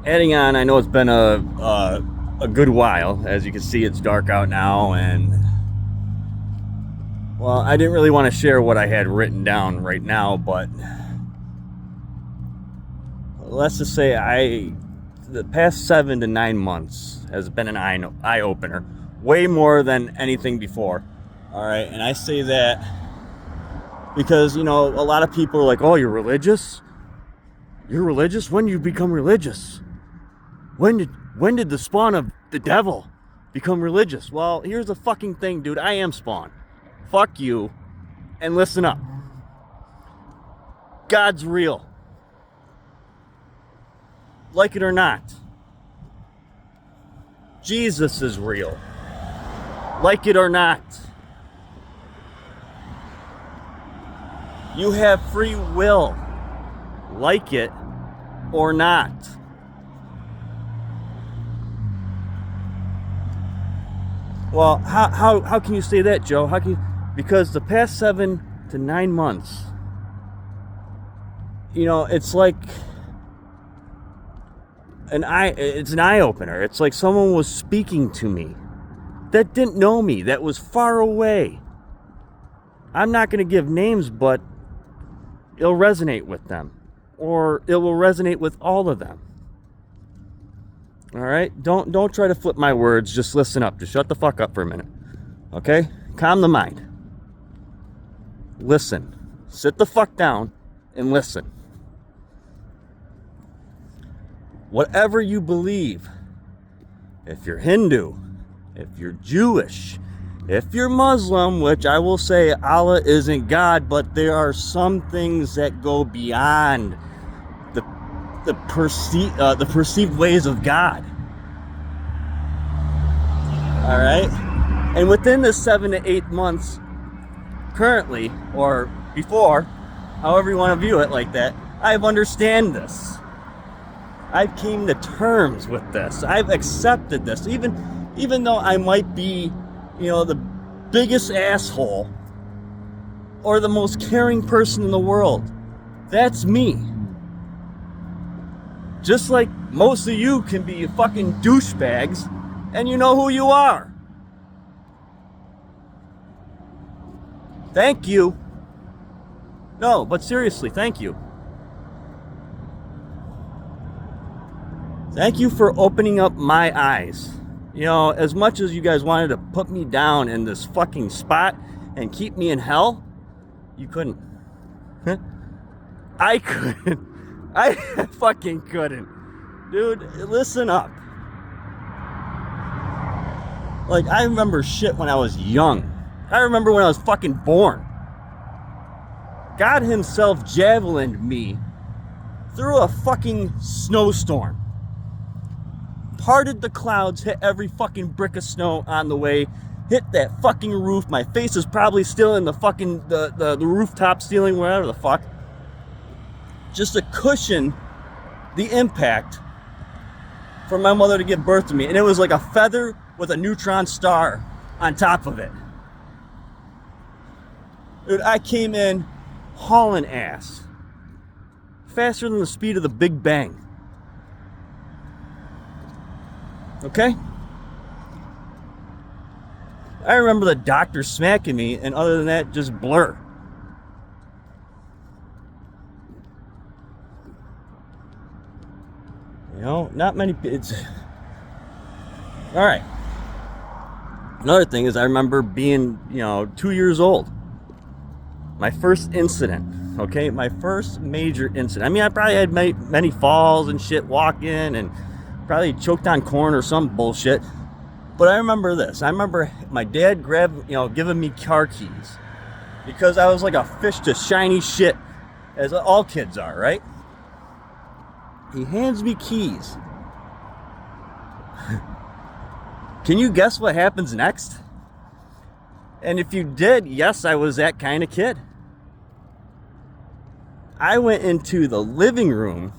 Adding on, I know it's been a good while. As you can see, it's dark out now, and well, I didn't really want to share what I had written down right now, but let's just say the past 7 to 9 months has been an eye opener, way more than anything before. All right, and I say that because a lot of people are like, "Oh, you're religious? You're religious? When did you become religious? When did the spawn of the devil become religious?" Well, here's the fucking thing, dude. I am spawn. Fuck you, and listen up. God's real. Like it or not. Jesus is real. Like it or not. You have free will. Like it or not. Well, how can you say that, Joe? How can you? Because the past 7 to 9 months, it's like it's an eye opener. It's like someone was speaking to me that didn't know me, that was far away. I'm not going to give names, but it'll resonate with them, or it will resonate with all of them. All right, don't try to flip my words. Just listen up. Just shut the fuck up for a minute. Okay, calm the mind. Listen. Sit the fuck down and listen. Whatever you believe, if you're Hindu, if you're Jewish, if you're Muslim, which I will say Allah isn't God, but there are some things that go beyond the perceived ways of God. All right, and within the 7 to 8 months, currently or before, however you want to view it like that, I've understand this. I've came to terms with this. I've accepted this, even though I might be, the biggest asshole or the most caring person in the world. That's me. Just like most of you can be fucking douchebags, and you know who you are. Thank you. No, but seriously, thank you. Thank you for opening up my eyes. As much as you guys wanted to put me down in this fucking spot and keep me in hell, you couldn't. I couldn't. I fucking couldn't. Dude, listen up. Like, I remember shit when I was young. I remember when I was fucking born. God himself javelined me through a fucking snowstorm. Parted the clouds, hit every fucking brick of snow on the way, hit that fucking roof. My face is probably still in the fucking the rooftop ceiling, wherever the fuck. Just to cushion the impact for my mother to give birth to me. And it was like a feather with a neutron star on top of it. Dude, I came in hauling ass. Faster than the speed of the Big Bang. Okay? I remember the doctor smacking me, and other than that, just blur. Not many. It's all right. Another thing is, I remember being, 2 years old. My first incident. Okay, my first major incident. I mean, I probably had many falls and shit walking, and probably choked on corn or some bullshit. But I remember this. I remember my dad giving me car keys because I was like a fish to shiny shit, as all kids are, right? He hands me keys. Can you guess what happens next? And if you did, yes, I was that kind of kid. I went into the living room,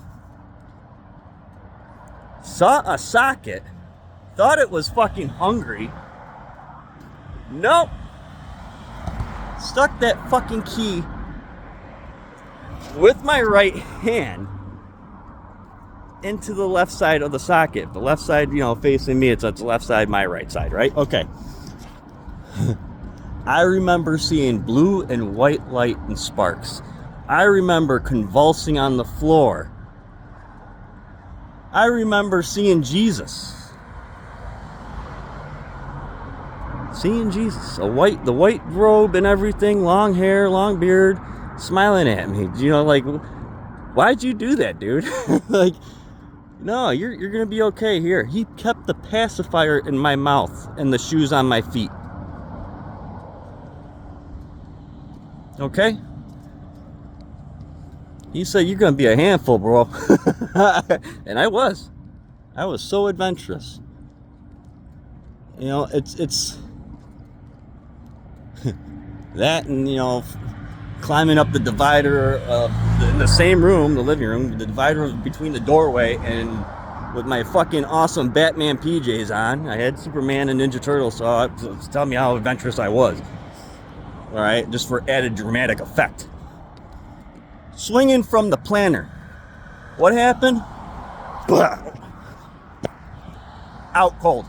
saw a socket, thought it was fucking hungry. Nope. Stuck that fucking key with my right hand into the left side of the socket. The left side, facing me, it's the left side, my right side, right? Okay. I remember seeing blue and white light and sparks. I remember convulsing on the floor. I remember seeing Jesus. Seeing Jesus. The white robe and everything, long hair, long beard, smiling at me. Like, why'd you do that, dude? Like, no, you're gonna be okay here. He kept the pacifier in my mouth and the shoes on my feet. Okay? He said, you're gonna be a handful, bro. And I was so adventurous. It's that, and climbing up the divider in the same room, the living room, the divider between the doorway, and with my fucking awesome Batman PJs on. I had Superman and Ninja Turtles, so tell me how adventurous I was. All right, just for added dramatic effect. Swinging from the planter. What happened? Out cold.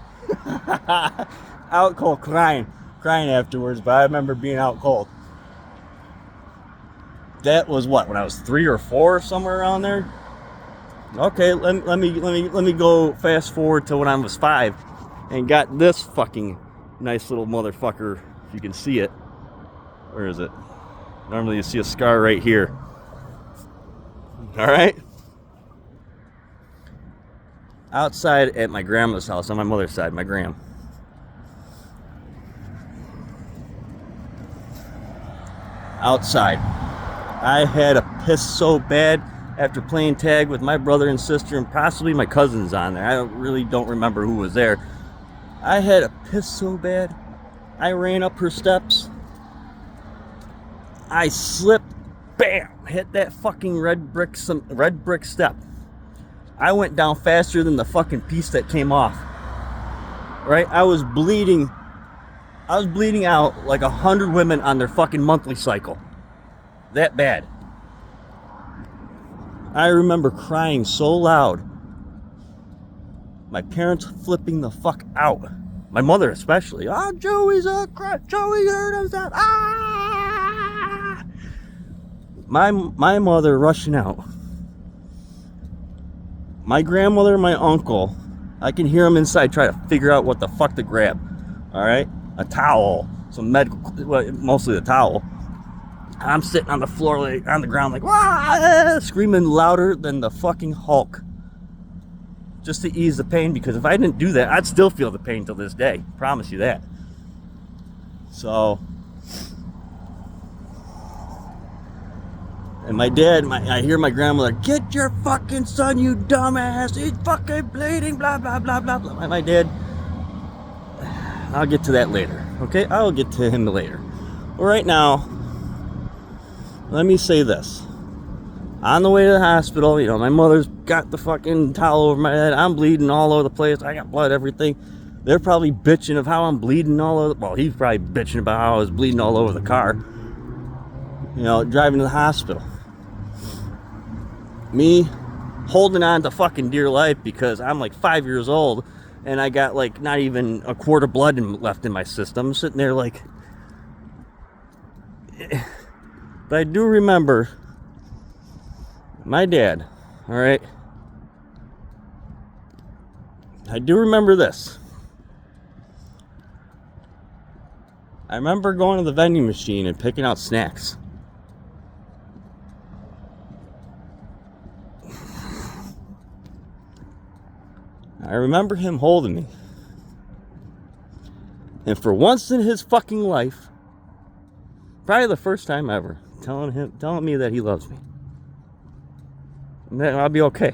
Out cold, crying afterwards, but I remember being out cold. That was when I was 3 or 4, somewhere around there. Okay, let me go fast forward to when I was 5 and got this fucking nice little motherfucker, if you can see it. Where is it? Normally you see a scar right here. All right. Outside at my grandma's house, on my mother's side, my grandma. Outside. I had a piss so bad after playing tag with my brother and sister and possibly my cousins on there. I really don't remember who was there. I had a piss so bad. I ran up her steps. I slipped, bam, hit that fucking red brick step. I went down faster than the fucking piece that came off. Right? I was bleeding out like 100 women on their fucking monthly cycle. That bad. I remember crying so loud. My parents flipping the fuck out. My mother especially. Oh, Joey's a crap. Joey hurt himself. Ah! My mother rushing out. My grandmother and my uncle, I can hear them inside try to figure out what the fuck to grab. All right? A towel. Some medical, well, mostly a towel. I'm sitting on the floor, like, on the ground, like, wah! Screaming louder than the fucking Hulk. Just to ease the pain, because if I didn't do that, I'd still feel the pain till this day. Promise you that. So, and my dad, I hear my grandmother, get your fucking son, you dumbass, he's fucking bleeding, blah, blah, blah, blah, blah. My dad, I'll get to that later, okay? I'll get to him later. But right now, let me say this. On the way to the hospital, my mother's got the fucking towel over my head. I'm bleeding all over the place. I got blood, everything. They're probably bitching of how I'm bleeding all over. Well, he's probably bitching about how I was bleeding all over the car. Driving to the hospital. Me holding on to fucking dear life because I'm like 5 years old and I got like not even a quart of blood left in my system. I'm sitting there like... But I do remember my dad, all right? I do remember this. I remember going to the vending machine and picking out snacks. I remember him holding me. And for once in his fucking life, probably the first time ever, telling me that he loves me. And that I'll be okay.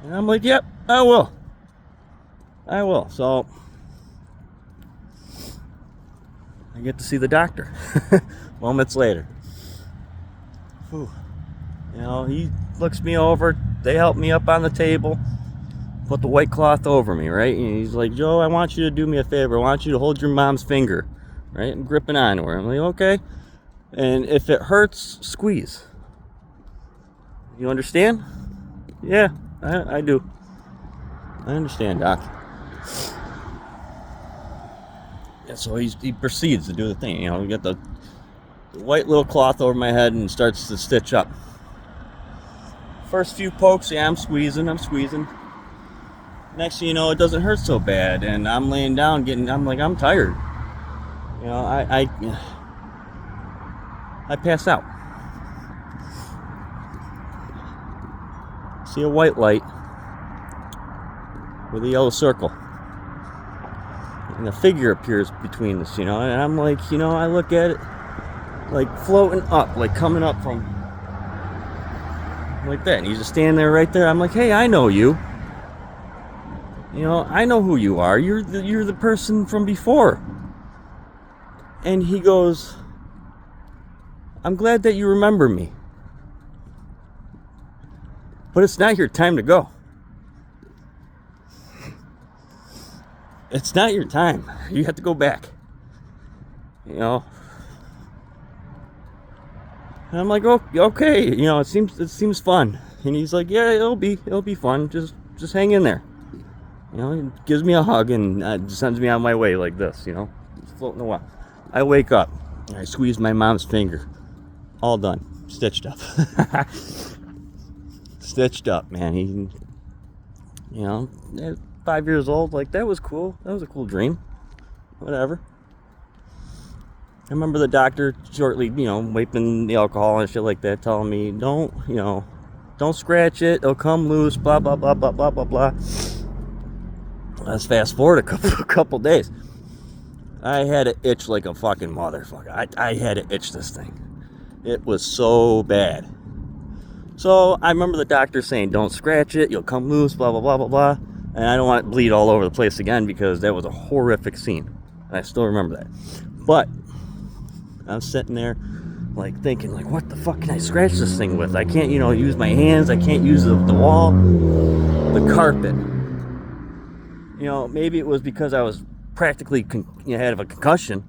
And I'm like, yep, I will. So I get to see the doctor moments later. Whew. He looks me over. They help me up on the table, put the white cloth over me, right? And he's like, Joe, I want you to do me a favor. I want you to hold your mom's finger, right? I'm gripping onto her. I'm like, okay. And if it hurts, squeeze. You understand? Yeah, I do. I understand, Doc. Yeah, so he proceeds to do the thing. You know, we got the white little cloth over my head and starts to stitch up. First few pokes, yeah, I'm squeezing. Next thing you know, it doesn't hurt so bad, and I'm laying down I'm tired. You know, I pass out. See a white light with a yellow circle. And a figure appears between us, you know, and I'm like, you know, I look at it like floating up, like coming up from like that. And he's just standing there right there. I'm like, hey, I know you. You know, I know who you are. You're the person from before. And he goes, I'm glad that you remember me. But it's not your time to go. It's not your time. You have to go back. You know. And I'm like, oh, okay. You know, it seems fun. And he's like, yeah, it'll be fun. Just hang in there. You know, he gives me a hug and sends me on my way like this. You know, just floating a while. I wake up. And I squeeze my mom's finger. All done. Stitched up. Stitched up, man. He, you know, 5 years old, like, that was cool. That was a cool dream. Whatever. I remember the doctor shortly, you know, wiping the alcohol and shit like that, telling me, don't scratch it, it'll come loose, blah, blah, blah, blah, blah, blah, blah. Let's fast forward a couple days. I had to itch like a fucking motherfucker. I had to itch this thing. It was so bad. So I remember the doctor saying, don't scratch it, you'll come loose, blah, blah, blah, blah, blah. And I don't want it to bleed all over the place again because that was a horrific scene. I still remember that. But I'm sitting there like thinking, like, what the fuck can I scratch this thing with? I can't, you know, use my hands. I can't use the wall, the carpet. You know, maybe it was because I was practically had a concussion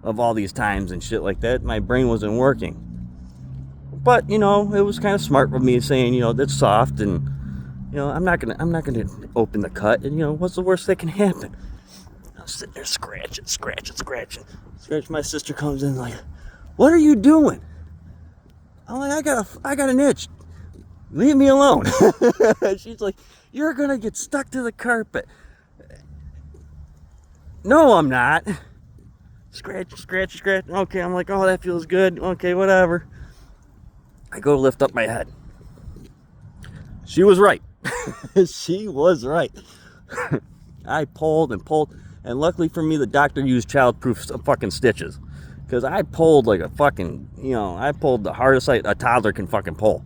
of all these times and shit like that. My brain wasn't working. But, you know, it was kind of smart of me saying, you know, that's soft and, you know, I'm not gonna open the cut, and, you know, what's the worst that can happen? I'm sitting there scratching. My sister comes in like, what are you doing? I'm like, I got an itch. Leave me alone. She's like, you're gonna get stuck to the carpet. No, I'm not. Scratch. Okay, I'm like, oh, that feels good. Okay, whatever. I go lift up my head. She was right. She was right. I pulled, and luckily for me, the doctor used child-proof fucking stitches. Because I pulled like a fucking, you know, I pulled the hardest a toddler can fucking pull.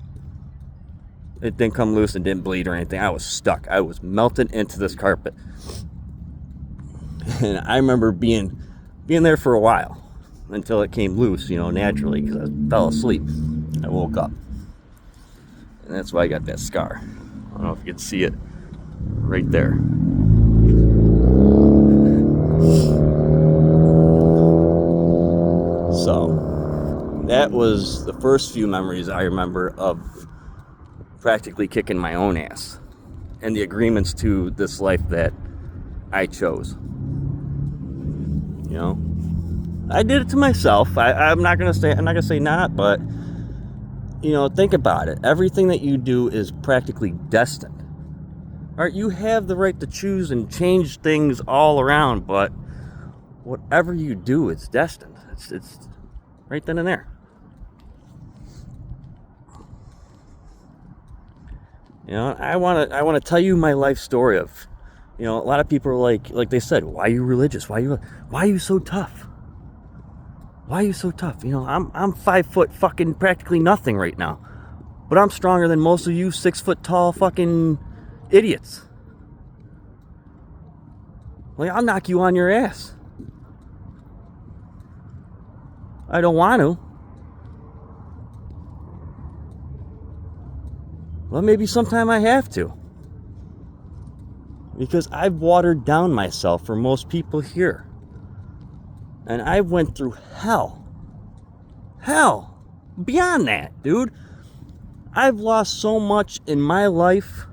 It didn't come loose and didn't bleed or anything. I was stuck. I was melting into this carpet. And I remember being there for a while until it came loose, you know, naturally, because I fell asleep. I woke up. And that's why I got that scar. I don't know if you can see it right there. So that was the first few memories I remember of practically kicking my own ass and the agreements to this life that I chose. You know, I did it to myself. I'm not gonna say not, but, you know, think about it. Everything that you do is practically destined. All right, you have the right to choose and change things all around, but whatever you do, it's destined. It's right then and there. You know, I want to tell you my life story of, you know, a lot of people are like they said, why are you religious? Why are you so tough? Why are you so tough? You know, I'm 5 foot fucking practically nothing right now, but I'm stronger than most of you 6 foot tall fucking idiots. Like, I'll knock you on your ass. I don't want to. Well, maybe sometime I have to. Because I've watered down myself for most people here. And I went through hell. Hell. Beyond that, dude. I've lost so much in my life.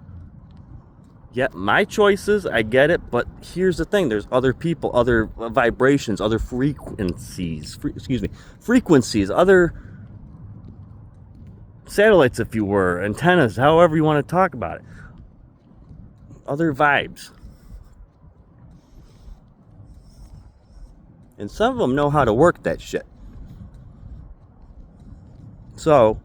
Yet my choices, I get it, but here's the thing. There's other people, other vibrations, other frequencies, frequencies, other satellites, if you were, antennas, however you want to talk about it. Other vibes. And some of them know how to work that shit. So,